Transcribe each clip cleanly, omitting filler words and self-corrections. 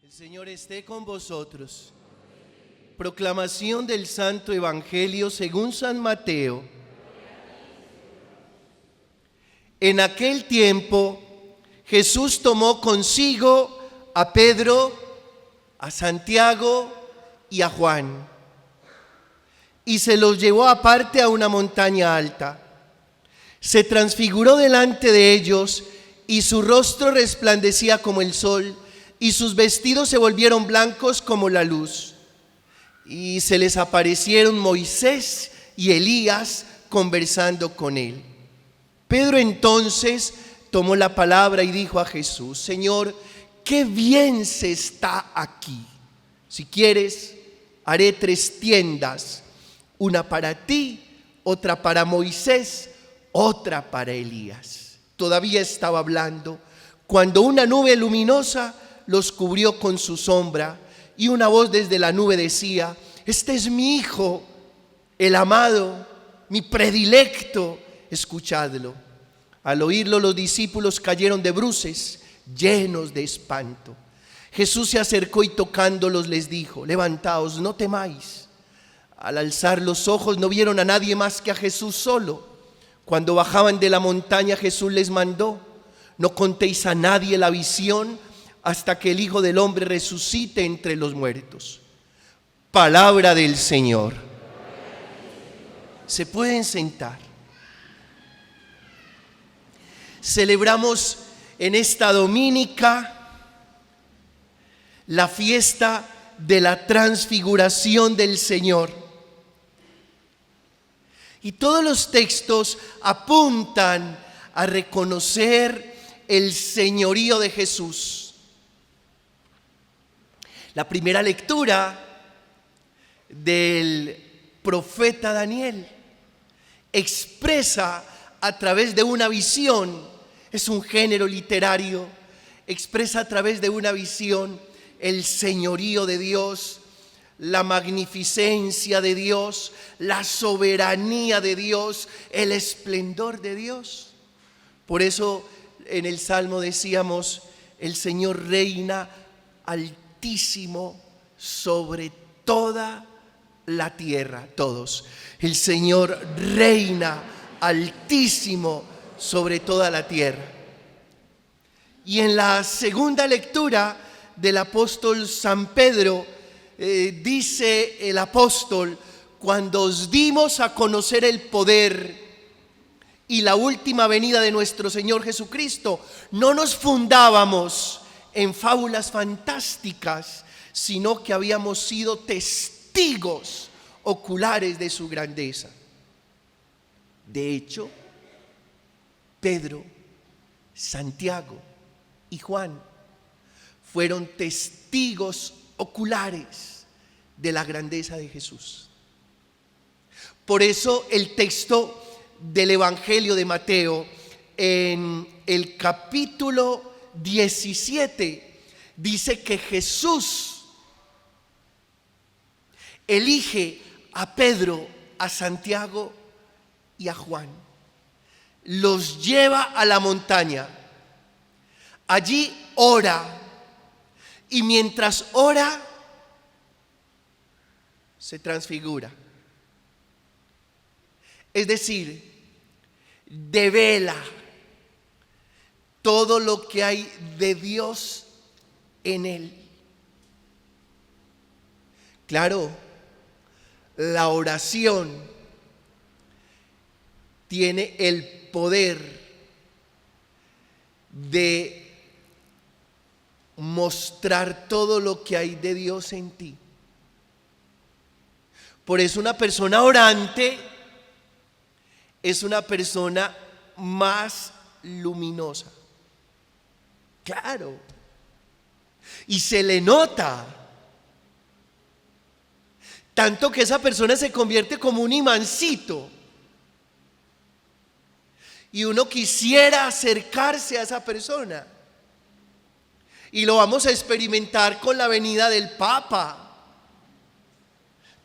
El Señor esté con vosotros. Proclamación del Santo Evangelio según San Mateo. En aquel tiempo, Jesús tomó consigo a Pedro, a Santiago y a Juan, y se los llevó aparte a una montaña alta. Se transfiguró delante de ellos, y su rostro resplandecía como el sol, y sus vestidos se volvieron blancos como la luz. Y se les aparecieron Moisés y Elías conversando con él. Pedro entonces tomó la palabra y dijo a Jesús: Señor, qué bien se está aquí. Si quieres, haré 3 tiendas, una para ti, otra para Moisés, otra para Elías. Todavía estaba hablando cuando una nube luminosa los cubrió con su sombra, y una voz desde la nube decía: este es mi Hijo, el amado, mi predilecto, escuchadlo. Al oírlo, los discípulos cayeron de bruces, llenos de espanto. Jesús se acercó y tocándolos les dijo: levantaos, no temáis. Al alzar los ojos no vieron a nadie más que a Jesús solo. Cuando bajaban de la montaña, Jesús les mandó: no contéis a nadie la visión hasta que el Hijo del Hombre resucite entre los muertos. Palabra del Señor. Se pueden sentar. Celebramos en esta dominica la fiesta de la transfiguración del Señor. Y todos los textos apuntan a reconocer el señorío de Jesús. La primera lectura del profeta Daniel expresa a través de una visión, es un género literario, expresa a través de una visión el señorío de Dios, la magnificencia de Dios, la soberanía de Dios, el esplendor de Dios. Por eso en el Salmo decíamos: el Señor reina altísimo sobre toda la tierra. Todos: el Señor reina altísimo sobre toda la tierra. Y en la segunda lectura del apóstol San Pedro, dice el apóstol: cuando os dimos a conocer el poder y la última venida de nuestro Señor Jesucristo, no nos fundábamos en fábulas fantásticas, sino que habíamos sido testigos oculares de su grandeza. De hecho, Pedro, Santiago y Juan fueron testigos oculares de la grandeza de Jesús. Por eso el texto del Evangelio de Mateo, en el capítulo 17, dice que Jesús elige a Pedro, a Santiago y a Juan. Los lleva a la montaña. Allí ora. Y mientras ora, se transfigura. Es decir, devela todo lo que hay de Dios en él. Claro, la oración tiene el poder de mostrar todo lo que hay de Dios en ti. Por eso una persona orante es una persona más luminosa. Claro. Y se le nota. Tanto que esa persona se convierte como un imancito. Y uno quisiera acercarse a esa persona. Y lo vamos a experimentar con la venida del Papa.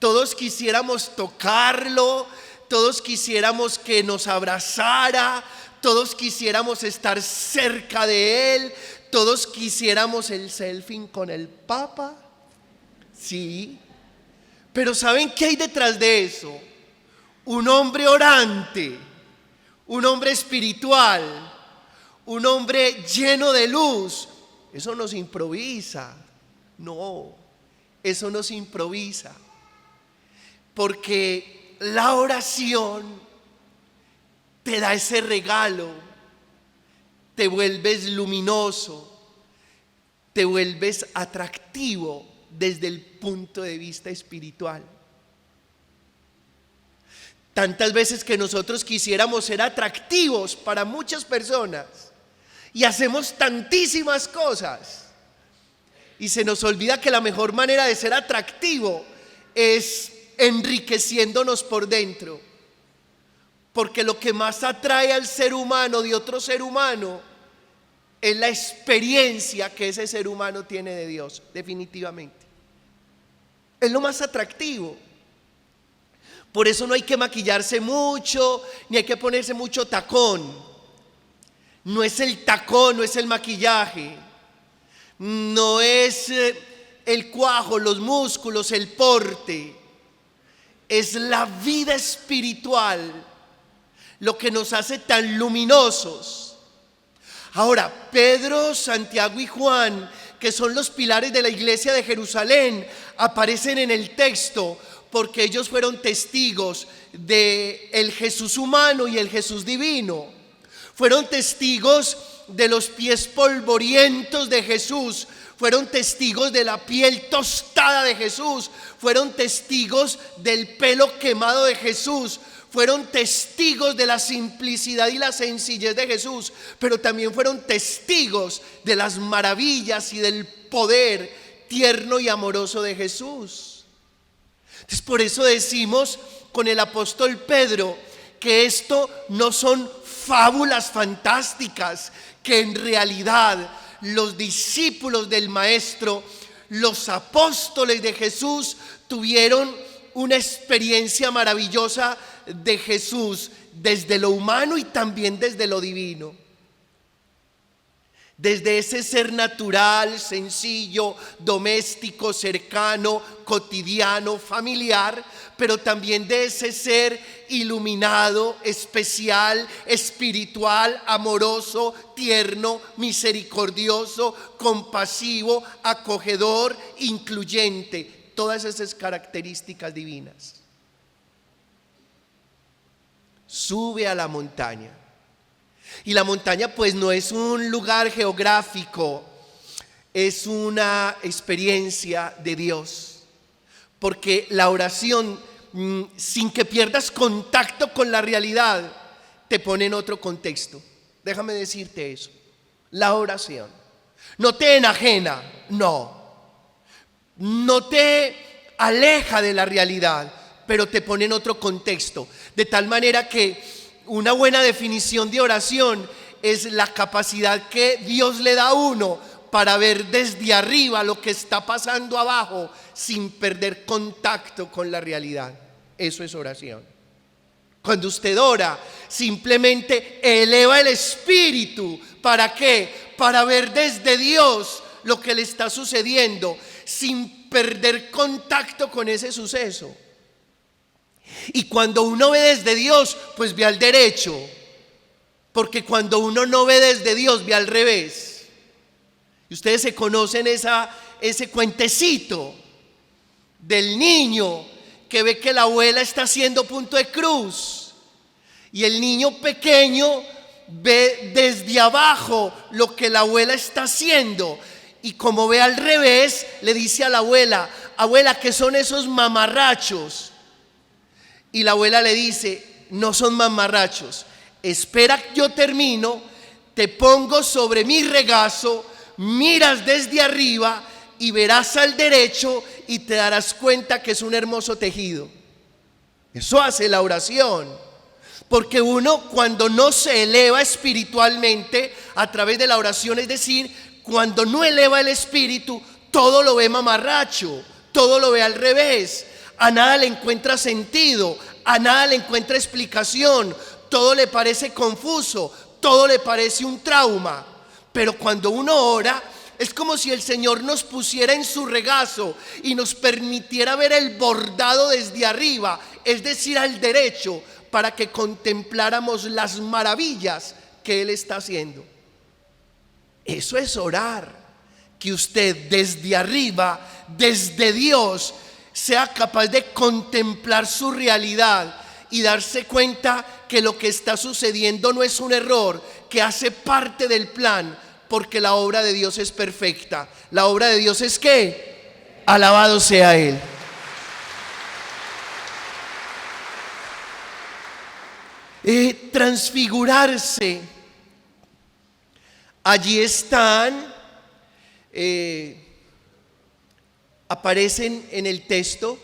Todos quisiéramos tocarlo, todos quisiéramos que nos abrazara, todos quisiéramos estar cerca de Él, todos quisiéramos el selfie con el Papa, sí, pero ¿saben qué hay detrás de eso? Un hombre orante, un hombre espiritual, un hombre lleno de luz. Eso no se improvisa, no, eso no se improvisa, porque la oración te da ese regalo, te vuelves luminoso, te vuelves atractivo desde el punto de vista espiritual. Tantas veces que nosotros quisiéramos ser atractivos para muchas personas y hacemos tantísimas cosas y se nos olvida que la mejor manera de ser atractivo es enriqueciéndonos por dentro, porque lo que más atrae al ser humano de otro ser humano es la experiencia que ese ser humano tiene de Dios, definitivamente. Es lo más atractivo. Por eso no hay que maquillarse mucho, ni hay que ponerse mucho tacón. No es el tacón, no es el maquillaje, no es el cuajo, los músculos, el porte. Es la vida espiritual lo que nos hace tan luminosos. Ahora, Pedro, Santiago y Juan, que son los pilares de la iglesia de Jerusalén, aparecen en el texto porque ellos fueron testigos del Jesús humano y el Jesús divino. Fueron testigos de los pies polvorientos de Jesús, fueron testigos de la piel tostada de Jesús, fueron testigos del pelo quemado de Jesús, fueron testigos de la simplicidad y la sencillez de Jesús, pero también fueron testigos de las maravillas y del poder tierno y amoroso de Jesús. Entonces, por eso decimos con el apóstol Pedro que esto no son fábulas fantásticas, que en realidad los discípulos del Maestro, los apóstoles de Jesús, tuvieron una experiencia maravillosa de Jesús desde lo humano y también desde lo divino. Desde ese ser natural, sencillo, doméstico, cercano, cotidiano, familiar, pero también de ese ser iluminado, especial, espiritual, amoroso, tierno, misericordioso, compasivo, acogedor, incluyente. Todas esas características divinas. Sube a la montaña. Y la montaña pues no es un lugar geográfico, es una experiencia de Dios. Porque la oración, sin que pierdas contacto con la realidad, te pone en otro contexto. Déjame decirte eso. La oración no te enajena, no te aleja de la realidad, pero te pone en otro contexto. De tal manera que una buena definición de oración es la capacidad que Dios le da a uno para ver desde arriba lo que está pasando abajo sin perder contacto con la realidad. Eso es oración. Cuando usted ora, simplemente eleva el espíritu. ¿Para qué? Para ver desde Dios lo que le está sucediendo sin perder contacto con ese suceso. Y cuando uno ve desde Dios, pues ve al derecho, porque cuando uno no ve desde Dios, ve al revés. Y ustedes se conocen ese cuentecito del niño que ve que la abuela está haciendo punto de cruz, y el niño pequeño ve desde abajo lo que la abuela está haciendo, y como ve al revés, le dice a la abuela: abuela, ¿qué son esos mamarrachos? Y la abuela le dice: no son mamarrachos, espera, yo termino, te pongo sobre mi regazo, miras desde arriba y verás al derecho y te darás cuenta que es un hermoso tejido. Eso hace la oración, porque uno cuando no se eleva espiritualmente a través de la oración, es decir, cuando no eleva el espíritu, todo lo ve mamarracho, todo lo ve al revés. A nada le encuentra sentido, a nada le encuentra explicación, todo le parece confuso, todo le parece un trauma. Pero cuando uno ora, es como si el Señor nos pusiera en su regazo y nos permitiera ver el bordado desde arriba, es decir, al derecho, para que contempláramos las maravillas que Él está haciendo. Eso es orar, que usted desde arriba, desde Dios, sea capaz de contemplar su realidad y darse cuenta que lo que está sucediendo no es un error, que hace parte del plan, porque la obra de Dios es perfecta. La obra de Dios es ¿qué? Alabado sea Él. Transfigurarse. Allí están, aparecen en el texto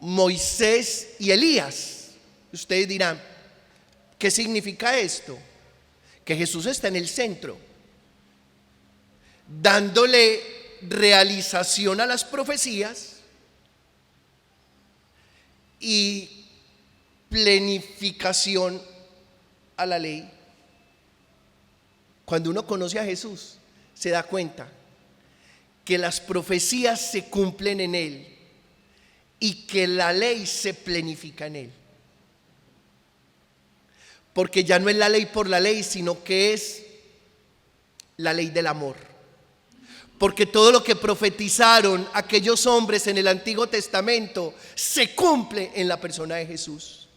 Moisés y Elías. Ustedes dirán, ¿qué significa esto? Que Jesús está en el centro, dándole realización a las profecías y plenificación a la ley. Cuando uno conoce a Jesús, se da cuenta que las profecías se cumplen en Él y que la ley se plenifica en Él. Porque ya no es la ley por la ley, sino que es la ley del amor. Porque todo lo que profetizaron aquellos hombres en el Antiguo Testamento se cumple en la persona de Jesús.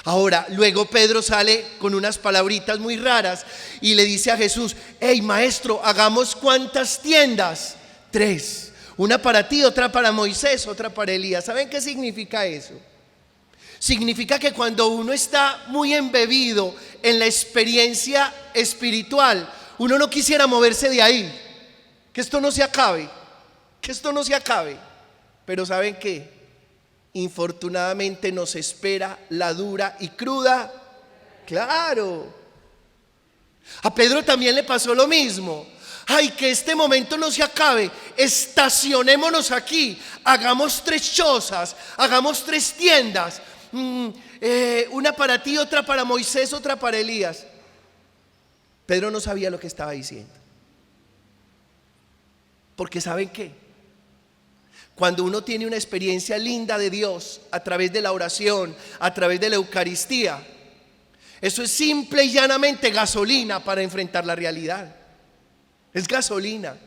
Ahora, luego Pedro sale con unas palabritas muy raras y le dice a Jesús: hey maestro, hagamos ¿cuántas tiendas? 3, una para ti, otra para Moisés, otra para Elías. ¿Saben qué significa eso? Significa que cuando uno está muy embebido en la experiencia espiritual, uno no quisiera moverse de ahí, que esto no se acabe, que esto no se acabe. Pero ¿saben qué? Infortunadamente nos espera la dura y cruda. Claro. A Pedro también le pasó lo mismo. Ay, que este momento no se acabe, estacionémonos aquí, hagamos 3 chozas, hagamos 3 tiendas, una para ti, otra para Moisés, otra para Elías. Pedro no sabía lo que estaba diciendo. Porque ¿saben qué? Cuando uno tiene una experiencia linda de Dios a través de la oración, a través de la Eucaristía, eso es simple y llanamente gasolina para enfrentar la realidad. Es gasolina.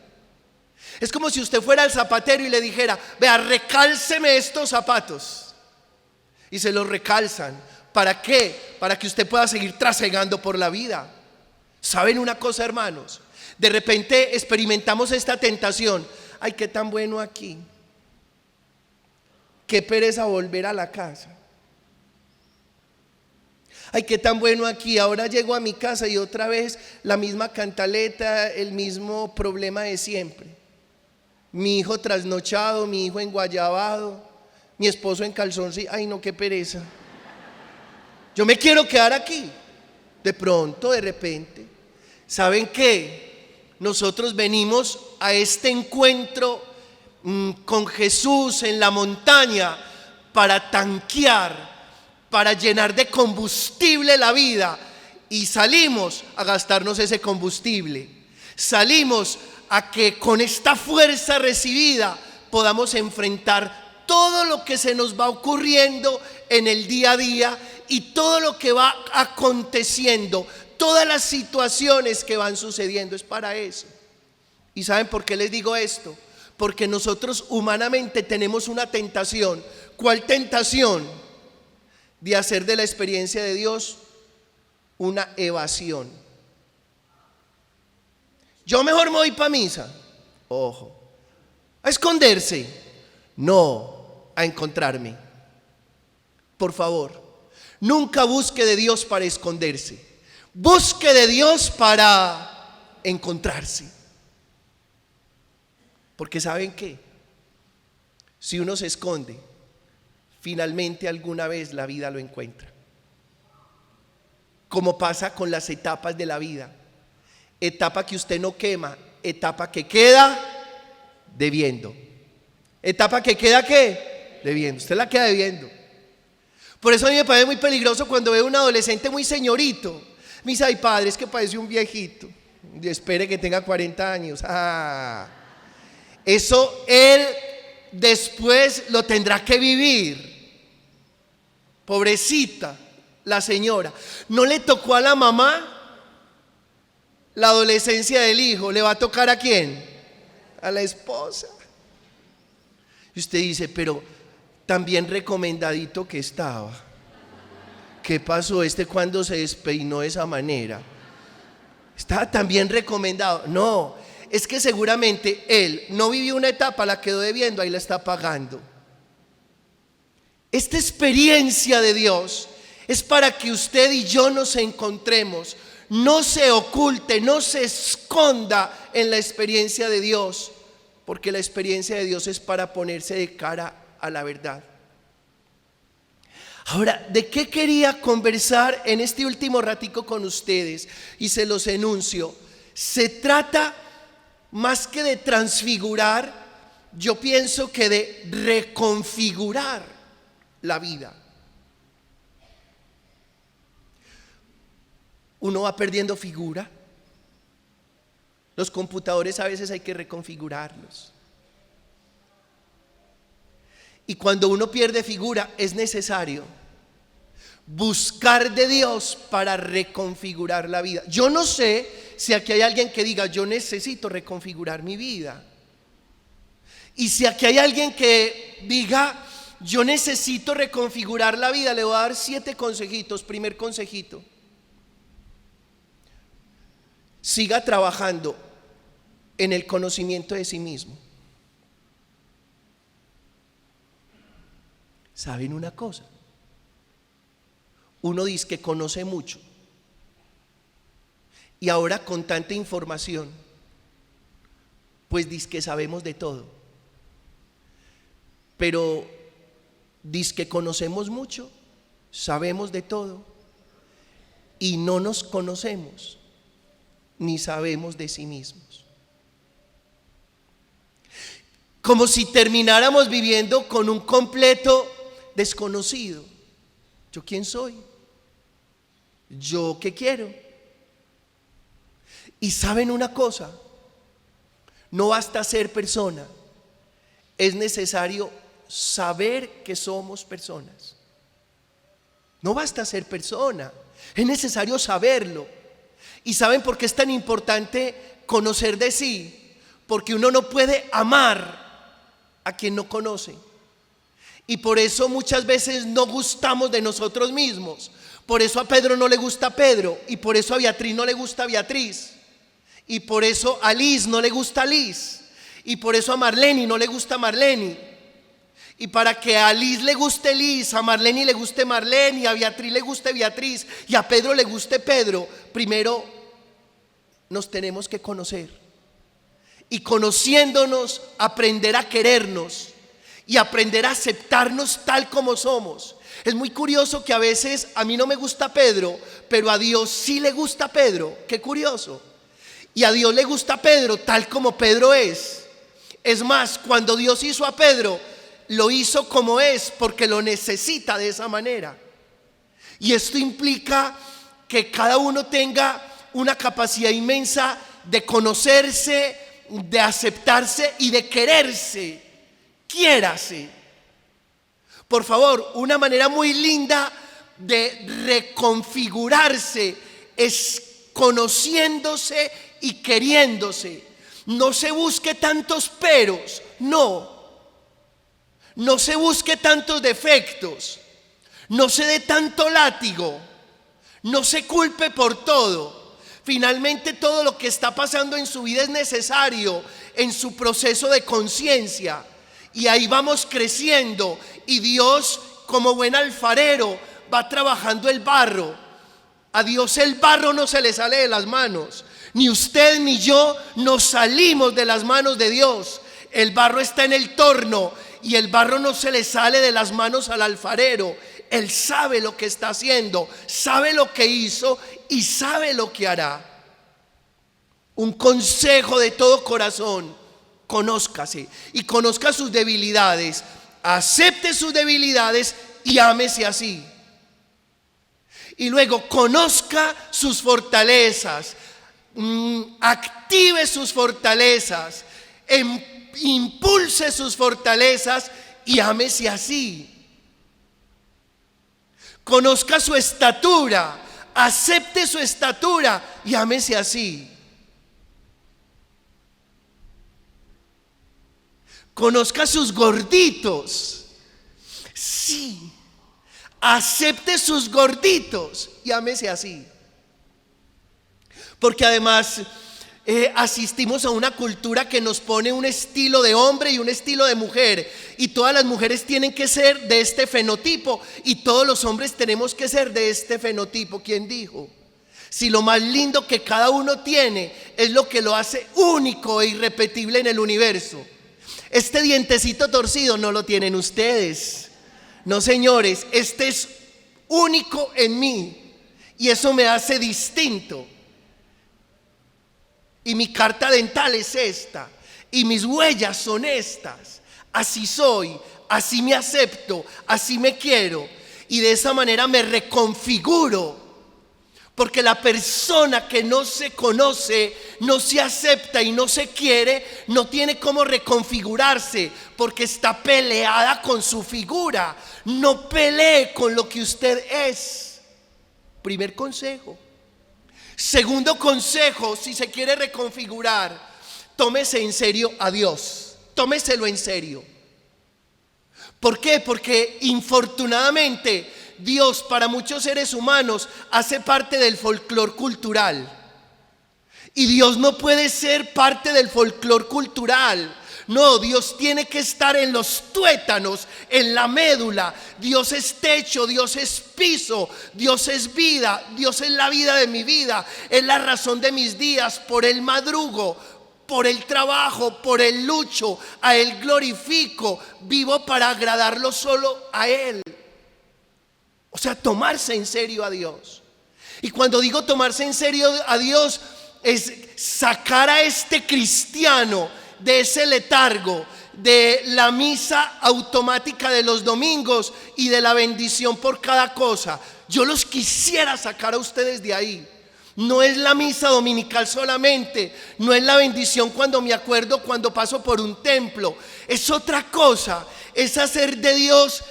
Es como si usted fuera al zapatero y le dijera: vea, recálceme estos zapatos. Y se los recalzan. ¿Para qué? Para que usted pueda seguir trasegando por la vida. ¿Saben una cosa, hermanos? De repente experimentamos esta tentación. Ay, qué tan bueno aquí. Qué pereza volver a la casa. Ay, qué tan bueno aquí. Ahora llego a mi casa y otra vez la misma cantaleta, el mismo problema de siempre. Mi hijo trasnochado, mi hijo enguayabado, mi esposo en calzoncillo. Ay, no, qué pereza. Yo me quiero quedar aquí. De pronto, de repente, ¿saben qué? Nosotros venimos a este encuentro con Jesús en la montaña para tanquear, para llenar de combustible la vida, y salimos a gastarnos ese combustible. Salimos a que con esta fuerza recibida podamos enfrentar todo lo que se nos va ocurriendo en el día a día y todo lo que va aconteciendo, todas las situaciones que van sucediendo. Es para eso. ¿Y saben por qué les digo esto? Porque nosotros humanamente tenemos una tentación. ¿Cuál tentación? De hacer de la experiencia de Dios una evasión. Yo mejor me voy para misa. Ojo. ¿A esconderse? No, a encontrarme. Por favor, nunca busque de Dios para esconderse. Busque de Dios para encontrarse. Porque ¿saben qué? Si uno se esconde, finalmente alguna vez la vida lo encuentra. Como pasa con las etapas de la vida. Etapa que usted no quema, etapa que queda debiendo. Etapa que queda ¿qué? Debiendo. Usted la queda debiendo. Por eso a mí me parece muy peligroso cuando veo un adolescente muy señorito, Misa y padre, es que parece un viejito. Dios espere que tenga 40 años. Eso él después lo tendrá que vivir. Pobrecita la señora. ¿No le tocó a la mamá la adolescencia del hijo? ¿Le va a tocar a quién? A la esposa. Y usted dice, pero también recomendadito que estaba. ¿Qué pasó cuando se despeinó de esa manera? Estaba tan bien recomendado. No, es que seguramente él no vivió una etapa, la quedó debiendo, ahí la está pagando. Esta experiencia de Dios es para que usted y yo nos encontremos. No se oculte, no se esconda en la experiencia de Dios, porque la experiencia de Dios es para ponerse de cara a la verdad. Ahora, ¿de qué quería conversar en este último ratico con ustedes? Y se los enuncio. Se trata más que de transfigurar, yo pienso que de reconfigurar la vida. Uno va perdiendo figura. Los computadores a veces hay que reconfigurarlos. Y cuando uno pierde figura es necesario buscar de Dios para reconfigurar la vida. Yo no sé si aquí hay alguien que diga, yo necesito reconfigurar mi vida. Y si aquí hay alguien que diga, yo necesito reconfigurar la vida, le voy a dar 7 consejitos. Primer consejito: siga trabajando en el conocimiento de sí mismo. ¿Saben una cosa? Uno dice que conoce mucho, y ahora con tanta información, pues dice que sabemos de todo. Pero dice que conocemos mucho, sabemos de todo, y no nos conocemos ni sabemos de sí mismos. Como si termináramos viviendo con un completo desconocido. ¿Yo quién soy? ¿Yo qué quiero? Y saben una cosa, no basta ser persona, es necesario saber que somos personas. No basta ser persona, es necesario saberlo. ¿Y saben por qué es tan importante conocer de sí? Porque uno no puede amar a quien no conoce. Y por eso muchas veces no gustamos de nosotros mismos. Por eso a Pedro no le gusta Pedro, y por eso a Beatriz no le gusta Beatriz, y por eso a Liz no le gusta Liz, y por eso a Marlene no le gusta Marlene. Y para que a Liz le guste Liz, a Marlene le guste Marlene, y a Beatriz le guste Beatriz, y a Pedro le guste Pedro, primero nos tenemos que conocer. Y conociéndonos, aprender a querernos y aprender a aceptarnos tal como somos. Es muy curioso que a veces a mí no me gusta Pedro, pero a Dios sí le gusta Pedro. Qué curioso. Y a Dios le gusta Pedro tal como Pedro es. Es más, cuando Dios hizo a Pedro, lo hizo como es, porque lo necesita de esa manera. Y esto implica que cada uno tenga una capacidad inmensa de conocerse, de aceptarse y de quererse. Quiérase. Por favor, una manera muy linda de reconfigurarse es conociéndose y queriéndose. No se busque tantos peros, no se busque tantos defectos, no se dé tanto látigo, no se culpe por todo. Finalmente, todo lo que está pasando en su vida es necesario en su proceso de conciencia, y ahí vamos creciendo, y Dios, como buen alfarero, va trabajando el barro. A Dios el barro no se le sale de las manos, ni usted ni yo nos salimos de las manos de Dios. El barro está en el torno, y el barro no se le sale de las manos al alfarero. Él sabe lo que está haciendo, sabe lo que hizo y sabe lo que hará. Un consejo de todo corazón: conózcase y conozca sus debilidades, acepte sus debilidades y ámese así. Y luego conozca sus fortalezas, active sus fortalezas, impulse sus fortalezas y ámese así. Conozca su estatura, acepte su estatura y ámese así. Conozca sus gorditos, sí, acepte sus gorditos y ámese así. Porque además asistimos a una cultura que nos pone un estilo de hombre y un estilo de mujer, y todas las mujeres tienen que ser de este fenotipo y todos los hombres tenemos que ser de este fenotipo. ¿Quién dijo? Si lo más lindo que cada uno tiene es lo que lo hace único e irrepetible en el universo. Este dientecito torcido no lo tienen ustedes. No, señores, este es único en mí y eso me hace distinto. Y mi carta dental es esta, y mis huellas son estas. Así soy, así me acepto, así me quiero, y de esa manera me reconfiguro. Porque la persona que no se conoce, no se acepta y no se quiere, no tiene cómo reconfigurarse, porque está peleada con su figura. No pelee con lo que usted es. Primer consejo. Segundo consejo, si se quiere reconfigurar, tómese en serio a Dios, tómeselo en serio. ¿Por qué? Porque infortunadamente Dios para muchos seres humanos hace parte del folclore cultural. Y Dios no puede ser parte del folclore cultural. No, Dios tiene que estar en los tuétanos, en la médula. Dios es techo, Dios es piso, Dios es vida, Dios es la vida de mi vida, es la razón de mis días. Por Él madrugo, por Él trabajo, por Él lucho, a Él glorifico, vivo para agradarlo solo a Él. O sea, tomarse en serio a Dios. Y cuando digo tomarse en serio a Dios, es sacar a este cristiano de ese letargo, de la misa automática de los domingos y de la bendición por cada cosa. Yo los quisiera sacar a ustedes de ahí. No es la misa dominical solamente, no es la bendición cuando me acuerdo, cuando paso por un templo. Es otra cosa, es hacer de Dios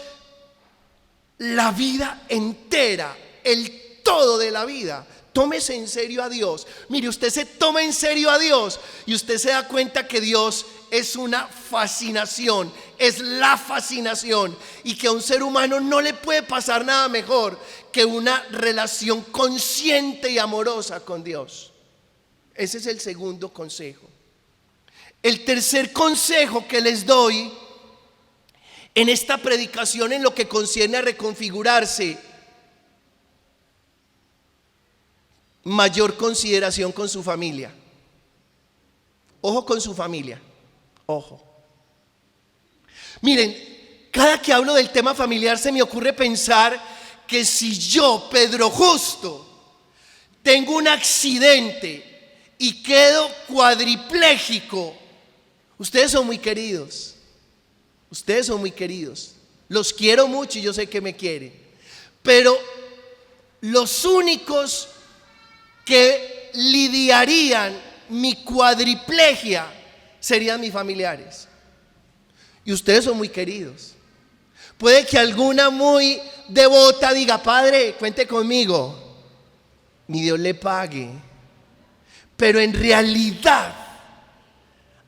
la vida entera, el todo de la vida. Tómese en serio a Dios. Mire, usted se toma en serio a Dios y usted se da cuenta que Dios es una fascinación, es la fascinación, y que a un ser humano no le puede pasar nada mejor que una relación consciente y amorosa con Dios. Ese es el segundo consejo. El tercer consejo que les doy en esta predicación en lo que concierne a reconfigurarse: mayor consideración con su familia. Ojo con su familia, ojo. Miren, cada que hablo del tema familiar se me ocurre pensar que si yo, Pedro Justo, tengo un accidente y quedo cuadripléjico, ustedes son muy queridos, ustedes son muy queridos, los quiero mucho y yo sé que me quieren, pero los únicos que lidiarían mi cuadriplegia serían mis familiares. Y ustedes son muy queridos. Puede que alguna muy devota diga: padre, cuente conmigo, ni Dios le pague. Pero en realidad,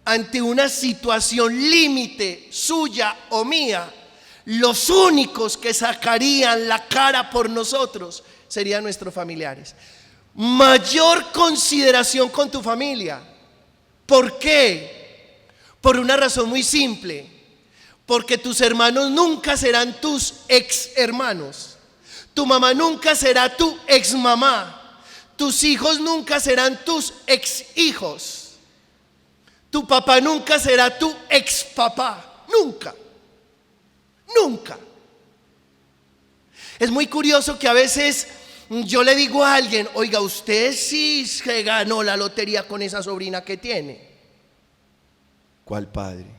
ante una situación límite suya o mía, los únicos que sacarían la cara por nosotros serían nuestros familiares. Mayor consideración con tu familia. ¿Por qué? Por una razón muy simple. Porque tus hermanos nunca serán tus ex hermanos. Tu mamá nunca será tu ex mamá. Tus hijos nunca serán tus ex hijos. Tu papá nunca será tu ex papá. Nunca. Nunca. Es muy curioso que a veces yo le digo a alguien: oiga, usted sí se ganó la lotería con esa sobrina que tiene. ¿Cuál padre?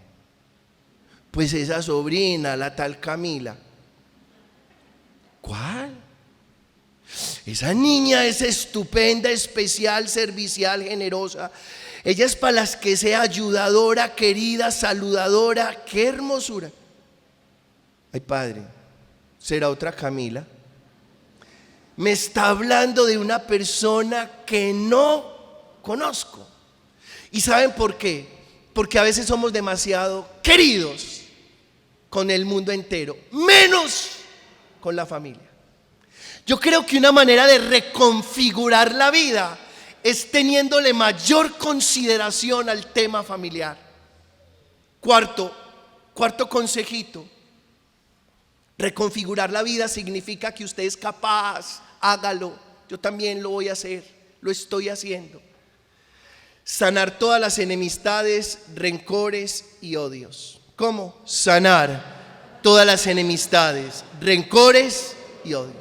Pues esa sobrina, la tal Camila. ¿Cuál? Esa niña es estupenda, especial, servicial, generosa. Ella es para las que sea ayudadora, querida, saludadora. ¡Qué hermosura! Ay, padre, ¿será otra Camila? Me está hablando de una persona que no conozco. ¿Y saben por qué? Porque a veces somos demasiado queridos con el mundo entero, menos con la familia. Yo creo que una manera de reconfigurar la vida es teniéndole mayor consideración al tema familiar. Cuarto consejito. Reconfigurar la vida significa que usted es capaz, hágalo. Yo también lo voy a hacer, lo estoy haciendo. Sanar todas las enemistades, rencores y odios. ¿Cómo? Sanar todas las enemistades, rencores y odios.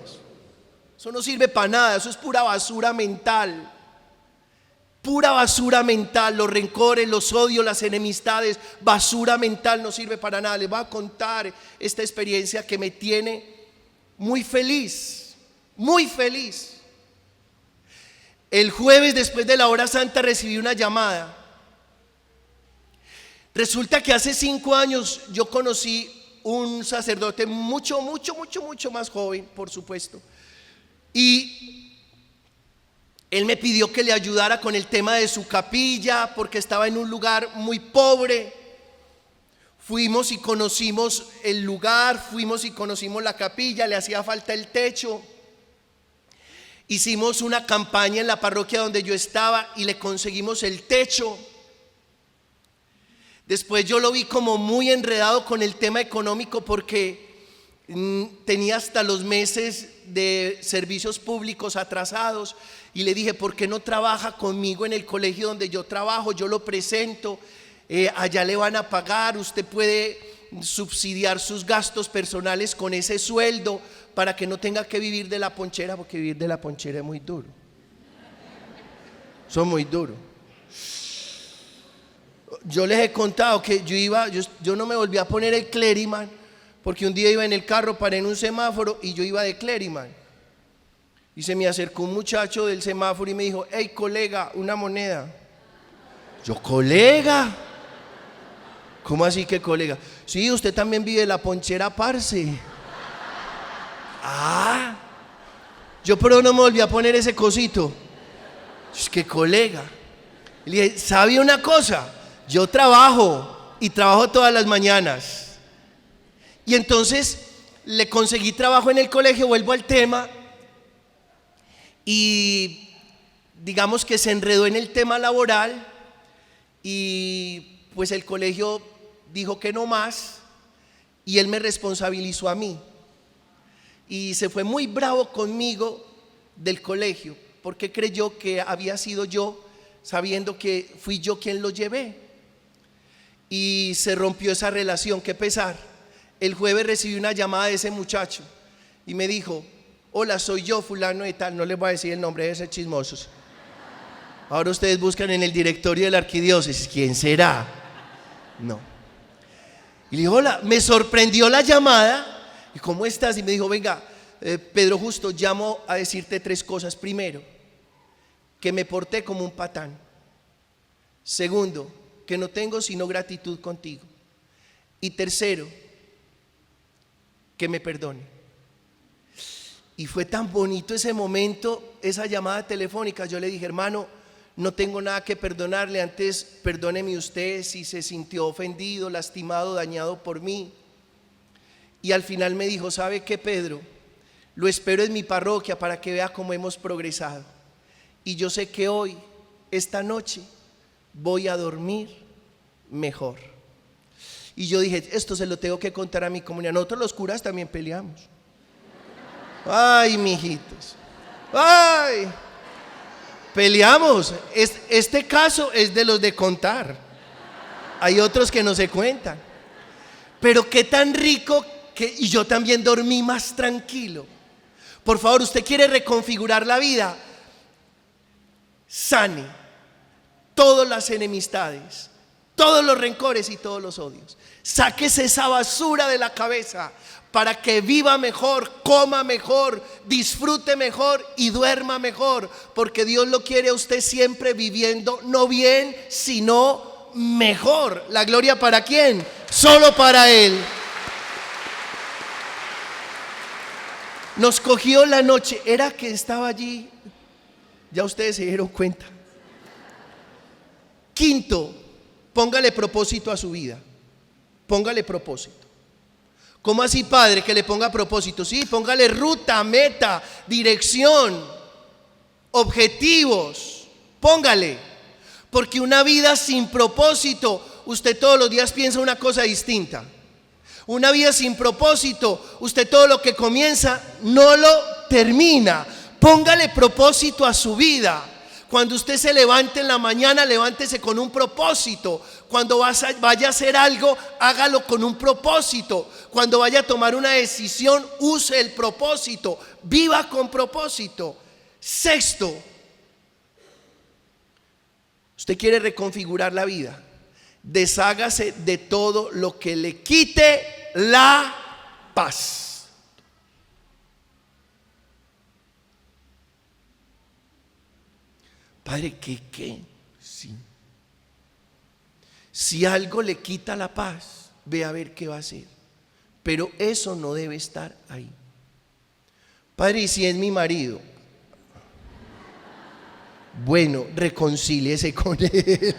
Eso no sirve para nada, eso es pura basura mental. Pura basura mental, los rencores, los odios, las enemistades, basura mental, no sirve para nada. Les voy a contar esta experiencia que me tiene muy feliz, muy feliz. El jueves después de la hora santa recibí una llamada. Resulta que hace 5 años yo conocí un sacerdote mucho más joven, por supuesto. Y él me pidió que le ayudara con el tema de su capilla porque estaba en un lugar muy pobre. Fuimos y conocimos el lugar, fuimos y conocimos la capilla, le hacía falta el techo. Hicimos una campaña en la parroquia donde yo estaba y le conseguimos el techo. Después yo lo vi como muy enredado con el tema económico porque tenía hasta los meses de servicios públicos atrasados y le dije, ¿por qué no trabaja conmigo en el colegio donde yo trabajo? Yo lo presento, allá le van a pagar, usted puede subsidiar sus gastos personales con ese sueldo para que no tenga que vivir de la ponchera, porque vivir de la ponchera es muy duro. Son muy duros. Yo les he contado que yo no me volví a poner el clériman porque un día iba en el carro, paré en un semáforo y yo iba de clériman. Y se me acercó un muchacho del semáforo y me dijo, hey colega, una moneda. Yo, colega. ¿Cómo así que colega? Sí, usted también vive de la ponchera, parce. Yo pero no me volví a poner ese cosito. Es que colega. Le dije, ¿sabe una cosa? Yo trabajo y trabajo todas las mañanas. Y entonces le conseguí trabajo en el colegio, vuelvo al tema. Y digamos que se enredó en el tema laboral. Y pues el colegio dijo que no más. Y él me responsabilizó a mí. Y se fue muy bravo conmigo del colegio, porque creyó que había sido yo, sabiendo que fui yo quien lo llevé. Y se rompió esa relación, qué pesar. El jueves recibí una llamada de ese muchacho y me dijo, hola, soy yo, fulano de tal, no les voy a decir el nombre de esos chismosos. Ahora ustedes buscan en el directorio de la arquidiócesis, ¿quién será? No. Y le dijo, hola, me sorprendió la llamada. ¿Y cómo estás? Y me dijo, venga, Pedro Justo, llamo a decirte 3 cosas. Primero, que me porté como un patán. Segundo, que no tengo sino gratitud contigo. Y tercero, que me perdone. Y fue tan bonito ese momento, esa llamada telefónica. Yo le dije, hermano, no tengo nada que perdonarle, antes perdóneme usted si se sintió ofendido, lastimado, dañado por mí. Y al final me dijo, ¿sabe qué, Pedro? Lo espero en mi parroquia para que vea cómo hemos progresado. Y yo sé que hoy, esta noche, voy a dormir mejor. Y yo dije, esto se lo tengo que contar a mi comunidad. Nosotros los curas también peleamos. Ay, mijitos. Ay, peleamos. Este caso es de los de contar. Hay otros que no se cuentan. Pero qué tan rico y yo también dormí más tranquilo. Por favor, usted quiere reconfigurar la vida, sane todas las enemistades, todos los rencores y todos los odios. Sáquese esa basura de la cabeza para que viva mejor, coma mejor, disfrute mejor y duerma mejor, porque Dios lo quiere a usted siempre viviendo no bien, sino mejor. ¿La gloria para quién? Solo para Él. Nos cogió la noche, era que estaba allí, ya ustedes se dieron cuenta. Quinto, póngale propósito a su vida. Póngale propósito. ¿Cómo así, padre, que le ponga propósito? Sí, póngale ruta, meta, dirección, objetivos. Póngale. Porque una vida sin propósito, usted todos los días piensa una cosa distinta. Una vida sin propósito, usted todo lo que comienza no lo termina. Póngale propósito a su vida. Cuando usted se levante en la mañana, levántese con un propósito. Cuando vaya a hacer algo, hágalo con un propósito. Cuando vaya a tomar una decisión, use el propósito. Viva con propósito. Sexto, usted quiere reconfigurar la vida. Deshágase de todo lo que le quite la paz. Padre, ¿qué? Sí. Si algo le quita la paz, ve a ver qué va a hacer. Pero eso no debe estar ahí. Padre, ¿y si es mi marido? Bueno, reconcíliese con él.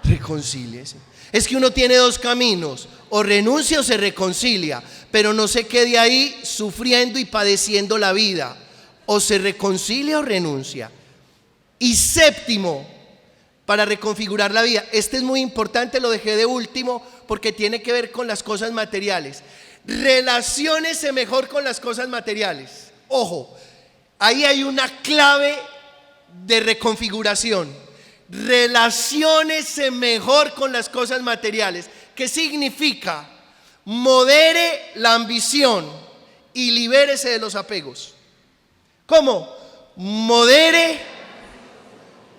Reconcíliese. Es que uno tiene dos caminos: o renuncia o se reconcilia, pero no se quede ahí sufriendo y padeciendo la vida. O se reconcilia o renuncia. Y séptimo, para reconfigurar la vida, este es muy importante, lo dejé de último porque tiene que ver con las cosas materiales. Relaciónese mejor con las cosas materiales. Ojo, ahí hay una clave de reconfiguración. Relaciónese mejor con las cosas materiales. ¿Qué significa? Modere la ambición y libérese de los apegos. ¿Cómo? Modere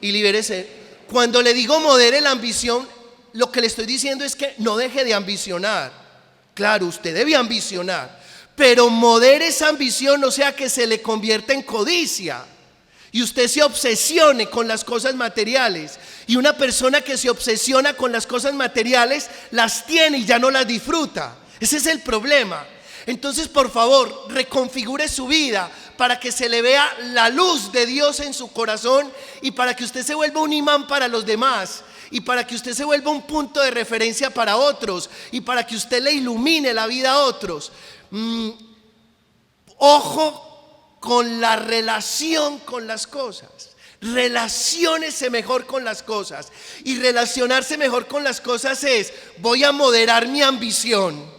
y libérese. Cuando le digo modere la ambición, lo que le estoy diciendo es que no deje de ambicionar. Claro, usted debe ambicionar, pero modere esa ambición, no sea que se le convierta en codicia y usted se obsesione con las cosas materiales. Y una persona que se obsesiona con las cosas materiales las tiene y ya no las disfruta. Ese es el problema. Entonces, por favor, reconfigure su vida para que se le vea la luz de Dios en su corazón y para que usted se vuelva un imán para los demás y para que usted se vuelva un punto de referencia para otros y para que usted le ilumine la vida a otros. Ojo con la relación con las cosas. Relaciónese mejor con las cosas. Y relacionarse mejor con las cosas es: voy a moderar mi ambición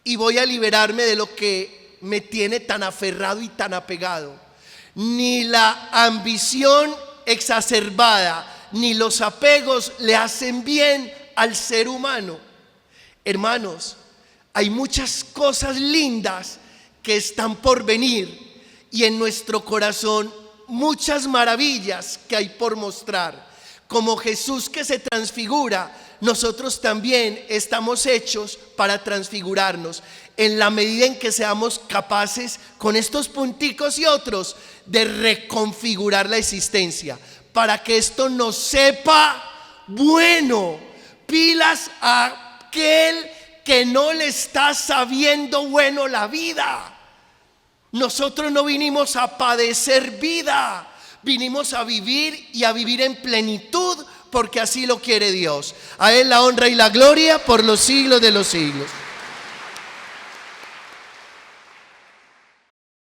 y voy a liberarme de lo que me tiene tan aferrado y tan apegado. Ni la ambición exacerbada ni los apegos le hacen bien al ser humano. Hermanos, hay muchas cosas lindas que están por venir y en nuestro corazón muchas maravillas que hay por mostrar. Como Jesús que se transfigura, nosotros también estamos hechos para transfigurarnos en la medida en que seamos capaces, con estos punticos y otros, de reconfigurar la existencia, para que esto nos sepa bueno. Pilas a aquel que no le está sabiendo bueno la vida. Nosotros no vinimos a padecer vida, vinimos a vivir y a vivir en plenitud, porque así lo quiere Dios. A Él la honra y la gloria por los siglos de los siglos.